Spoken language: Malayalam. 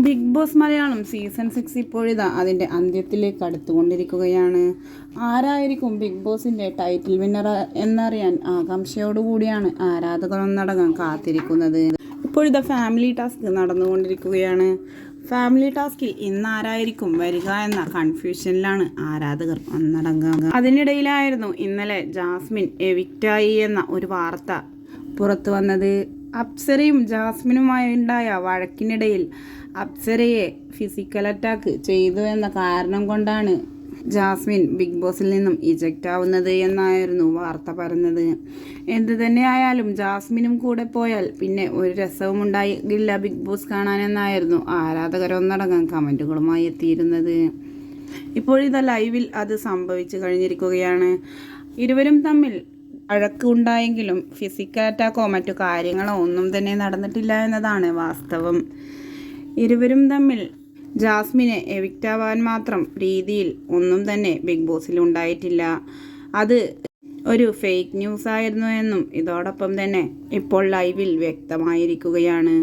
ബിഗ് ബോസ് മലയാളം സീസൺ 6 ഇപ്പോഴിതാ അതിൻ്റെ അന്ത്യത്തിലേക്ക് അടുത്തുകൊണ്ടിരിക്കുകയാണ്. ആരായിരിക്കും ബിഗ് ബോസിൻ്റെ ടൈറ്റിൽ വിന്നർ എന്നറിയാൻ ആകാംക്ഷയോടുകൂടിയാണ് ആരാധകർ ഒന്നടങ്കം കാത്തിരിക്കുന്നത്. ഇപ്പോഴിതാ ഫാമിലി ടാസ്ക് നടന്നുകൊണ്ടിരിക്കുകയാണ്. ഫാമിലി ടാസ്കിൽ ഇന്ന് ആരായിരിക്കും വരിക എന്ന കൺഫ്യൂഷനിലാണ് ആരാധകർ ഒന്നടങ്കം. അതിനിടയിലായിരുന്നു ഇന്നലെ ജാസ്മിൻ എവിക്റ്റായി എന്ന ഒരു വാർത്ത പുറത്തു വന്നത്. അപ്സരയും ജാസ്മിനുമായി ഉണ്ടായ വഴക്കിനിടയിൽ അപ്സരയെ ഫിസിക്കൽ അറ്റാക്ക് ചെയ്തു എന്ന കാരണം കൊണ്ടാണ് ജാസ്മിൻ ബിഗ് ബോസിൽ നിന്നും ഇജക്റ്റ് ആവുന്നത് എന്നായിരുന്നു വാർത്ത പറഞ്ഞത്. എന്തു തന്നെയായാലും ജാസ്മിനും കൂടെ പോയാൽ പിന്നെ ഒരു രസവും ഉണ്ടായില്ല ബിഗ് ബോസ് കാണാനെന്നായിരുന്നു ആരാധകരൊന്നടങ്കം കമൻറ്റുകളുമായി എത്തിയിരുന്നത്. ഇപ്പോഴിതാ ലൈവിൽ അത് സംഭവിച്ചു കഴിഞ്ഞിരിക്കുകയാണ്. ഇരുവരും തമ്മിൽ വഴക്കുണ്ടായെങ്കിലും ഫിസിക്കൽ അറ്റാക്കോ മറ്റു കാര്യങ്ങളോ ഒന്നും തന്നെ നടന്നിട്ടില്ല എന്നതാണ് വാസ്തവം. ഇരുവരും തമ്മിൽ ജാസ്മിനെ എവിക്റ്റാവാൻ മാത്രം രീതിയിൽ ഒന്നും തന്നെ ബിഗ് ബോസിൽ ഉണ്ടായിട്ടില്ല. അത് ഒരു ഫേക്ക് ന്യൂസ് ആയിരുന്നു എന്നും ഇതോടൊപ്പം തന്നെ ഇപ്പോൾ ലൈവിൽ വ്യക്തമായിരിക്കുകയാണ്.